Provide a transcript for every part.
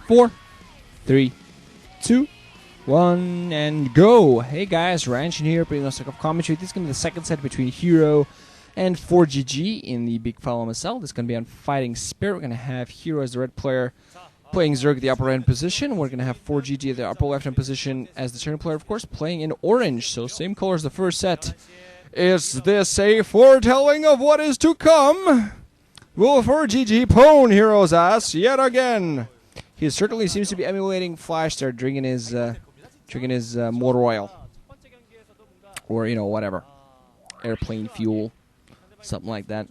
4, 3, 2, 1, and go! Hey guys, Ranchin here, bringing us a commentary. This is going to be the second set between Hero and ForGG in the Bigfile MSL. This is going to be on Fighting Spirit. We're going to have Hero as the red player playing Zerg at the upper right position. We're going to have ForGG at the upper left hand position as the Terran player, of course, playing in orange. So same color as the first set. Is this a foretelling of what is to come? Will ForGG pwn Hero's ass yet again? He certainly seems to be emulating Flash there, drinking his motor oil, or whatever, airplane fuel, something like that.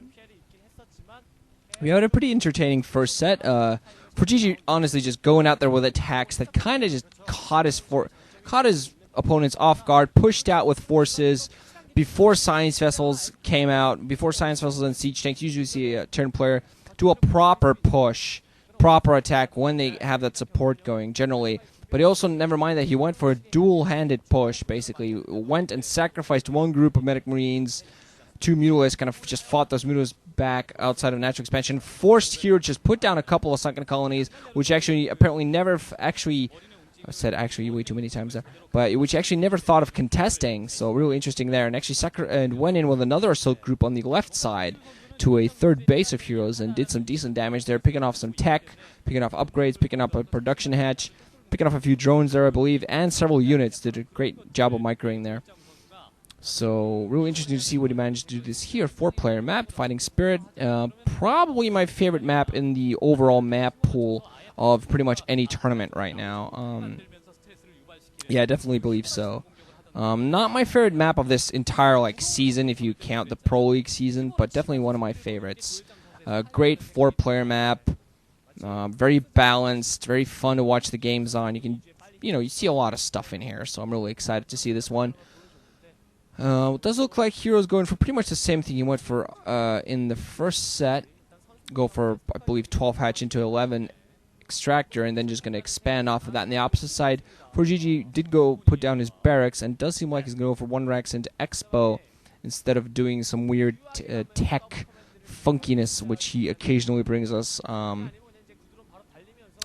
We had a pretty entertaining first set. ForGG honestly just going out there with attacks that kind of just caught his opponents off guard, pushed out with forces before science vessels came out, before science vessels and siege tanks. Usually see a turn player do a proper push, proper attack when they have that support going, generally. But he also, never mind that, he went for a dual-handed push, basically. Went and sacrificed one group of medic marines, 2 mutalists, kind of just fought those mutalists back outside of natural expansion, forced Hero to just put down a couple of sunken colonies, which actually apparently never I said actually way too many times there, but which actually never thought of contesting, so really interesting there, and actually went in with another assault group on the left side to a third base of Heroes and did some decent damage there, picking off some tech, picking off upgrades, picking up a production hatch, picking off a few drones there, I believe, and several units. Did a great job of microing there. So, really interesting to see what he managed to do this here. 4-player map, Fighting Spirit. Probably my favorite map in the overall map pool of pretty much any tournament right now. Yeah, I definitely believe so. Not my favorite map of this entire season, if you count the Pro League season, but definitely one of my favorites. Great 4-player map. Very balanced, very fun to watch the games on. You can, you see a lot of stuff in here, so I'm really excited to see this one. It does look like Hero's going for pretty much the same thing he went for in the first set. Go for, I believe, 12 hatch into 11 extractor, and then just going to expand off of that. On the opposite side, ForGG did go put down his barracks, and does seem like he's going to go for 1 Rex into Expo instead of doing some weird tech funkiness, which he occasionally brings us.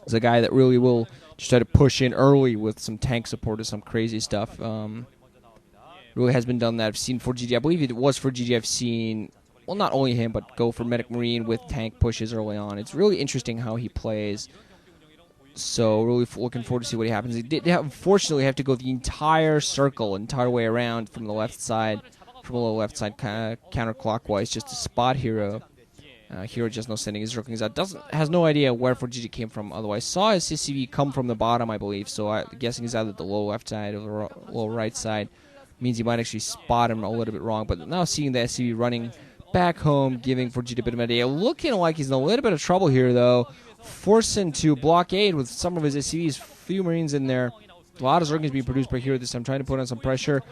He's a guy that really will just try to push in early with some tank support or some crazy stuff. Really has been done that. I've seen ForGG. I believe it was ForGG. I've seen, well, not only him, but go for Medic Marine with tank pushes early on. It's really interesting how he plays. So really looking forward to see what happens. He did unfortunately have to go the entire circle, entire way around from the left side, from a little left side kind of counterclockwise, just to spot Hero. Hero just now sending his Zerglings out. Has no idea where ForGG came from. Otherwise, saw his CCV come from the bottom, I believe. So I'm guessing he's either the low left side or the low right side. Means he might actually spot him a little bit wrong. But now seeing the SCV running back home, giving ForGG a bit of an idea. Looking like he's in a little bit of trouble here, though. Forcing to blockade with some of his SCVs. Few Marines in there. A lot of Zerglings being produced by Hero this time. Trying to put on some pressure.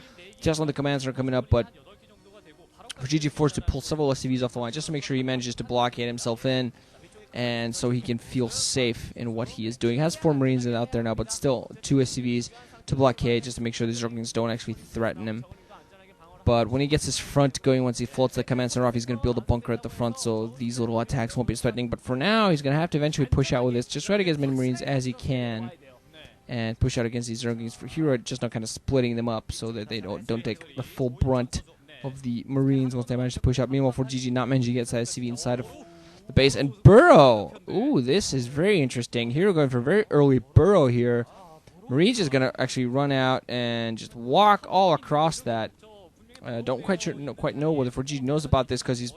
Just when the commands are coming up, but ForGG forced to pull several SCVs off the line just to make sure he manages to blockade himself in, and so he can feel safe in what he is doing. He has 4 Marines out there now, but still 2 SCVs to blockade just to make sure these Zerglings don't actually threaten him. But when he gets his front going, once he floats the command center off, he's going to build a bunker at the front, so these little attacks won't be as threatening. But for now, he's going to have to eventually push out with this. Just try to get as many Marines as he can and push out against these Zerglings. For Hero, just not kind of splitting them up so that they don't take the full brunt of the Marines once they manage to push out. Meanwhile, ForGG not managing to get that SCV inside of the base. And Burrow! Ooh, this is very interesting. Hero going for a very early Burrow here. Marines is going to actually run out and just walk all across that. Don't quite know whether ForGG knows about this, because he's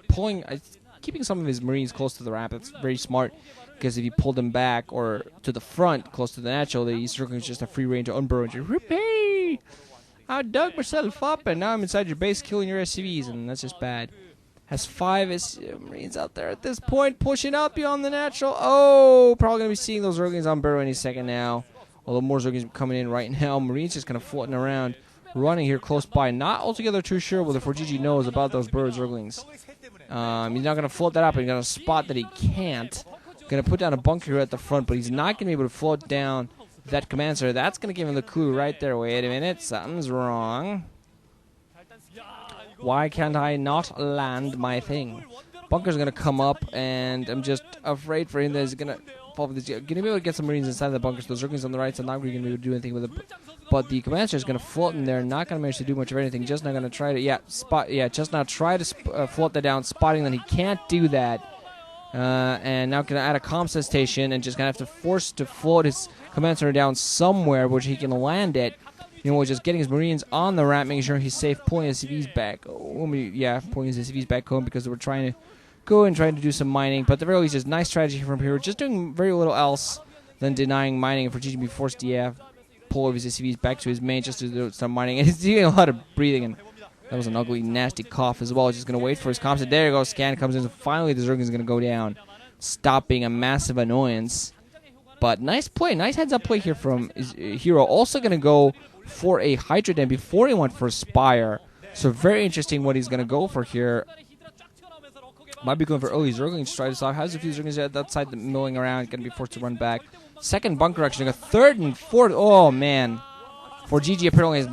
keeping some of his Marines close to the ramp. That's very smart, because if you pull them back or to the front, close to the natural, the Zerglings is just a free range to unburrow and just, whoopee! I dug myself up, and now I'm inside your base killing your SCVs, and that's just bad. Has 5 Marines out there at this point, pushing out beyond the natural. Oh, probably going to be seeing those Zerglings on burrow any second now. Although more Zerglings coming in right now. Marines just kind of floating around, running here close by. Not altogether too sure whether ForGG knows about those burrow Zerglings. He's not going to float that up, and he's going to spot that he can't. Going to put down a bunker here at the front, but he's not going to be able to float down that command center. That's going to give him the clue right there. Wait a minute, something's wrong. Why can't I not land my thing? Bunker's going to come up, and I'm just afraid for him that he's going to fall for this. Going to be able to get some Marines inside the bunkers. Those Zerglings on the right side, not really going to be able to do anything with it. But the Commander is going to float in there, not going to manage to do much of anything. Just not going to try to, just now try to float that down, spotting that he can't do that. And now going to add a comm station and just going to have to force to float his Command Center down somewhere which he can land it. You know, just getting his Marines on the ramp, making sure he's safe, pulling his CVs back. Pulling his CVs back home because they were trying to go and trying to do some mining. But the very least, just nice strategy from here. Just doing very little else than denying mining. And for GG be forced to pull over his CVs back to his main just to start mining. And he's doing a lot of breathing, and that was an ugly, nasty cough as well. Just going to wait for his comms. There you go, scan comes in. So finally, the Zerg is going to go down, stop being a massive annoyance. But nice play, nice heads-up play here from his hero. Also going to go for a Hydra Den before he went for Spire. So very interesting what he's going to go for here. Might be going for early Zerglings to try this off. Has a few Zerglings outside milling around, going to be forced to run back. Second bunker actually, a third and fourth. Oh man, ForGG apparently has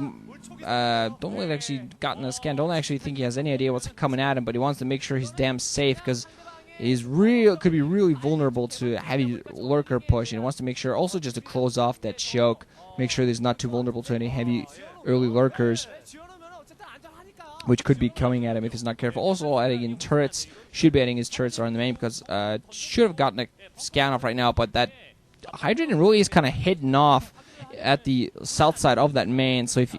don't really actually gotten a scan. Don't actually think he has any idea what's coming at him, but he wants to make sure he's damn safe because he's could be really vulnerable to a heavy lurker push, and he wants to make sure also just to close off that choke, make sure that he's not too vulnerable to any heavy early lurkers, which could be coming at him if he's not careful. Also adding in turrets, should be adding his turrets around the main because should have gotten a scan off right now, but that Hydrogen really is kind of hidden off at the south side of that main. So if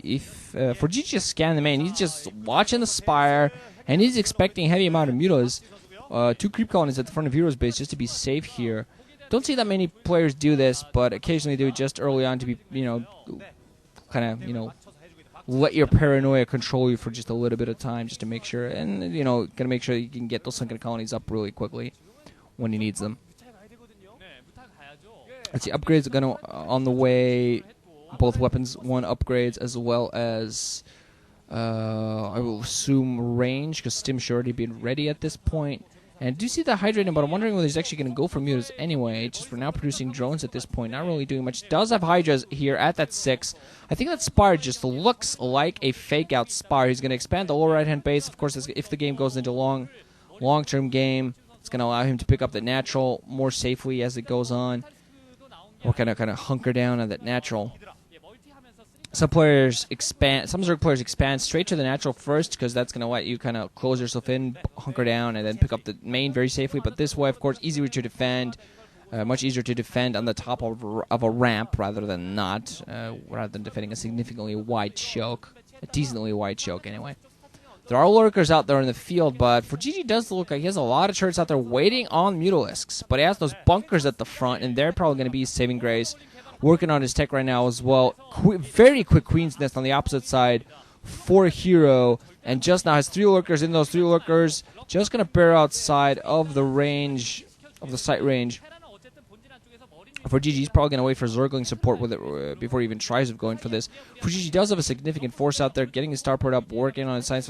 ForGG just scan the main, he's just watching the Spire, and he's expecting a heavy amount of mutas. 2 creep colonies at the front of Hero's base just to be safe here. Don't see that many players do this, but occasionally do it just early on to be, kind of, let your paranoia control you for just a little bit of time just to make sure, and, gotta make sure that you can get those sunken colonies up really quickly when he needs them. Let's see, upgrades are gonna on the way. Both weapons 1 upgrades as well as I will assume range because Stim should already be ready at this point. And I do see the hydrating, but I'm wondering whether he's actually going to go for mutas anyway. Just for now producing drones at this point, not really doing much. Does have Hydras here at that 6. I think that Spire just looks like a fake out Spire. He's going to expand the lower right hand base. Of course, if the game goes into long-term game, it's going to allow him to pick up the natural more safely as it goes on. Or kind of hunker down on that natural. Some Zerg players expand straight to the natural first because that's going to let you kind of close yourself in, hunker down, and then pick up the main very safely. But this way, of course, easier to defend, much easier to defend on the top of a ramp rather than not, rather than defending a significantly wide choke, a decently wide choke anyway. There are lurkers out there in the field, but ForGG does look like he has a lot of turrets out there waiting on Mutalisks. But he has those bunkers at the front, and they're probably going to be his saving grace. Working on his tech right now as well. Very quick Queen's Nest on the opposite side for Hero. And just now has 3 lurkers in those 3 lurkers. Just going to bear outside of the range, of the sight range. ForGG is probably going to wait for Zergling support with it before he even tries of going for this. ForGG does have a significant force out there, getting his starport up, working on his science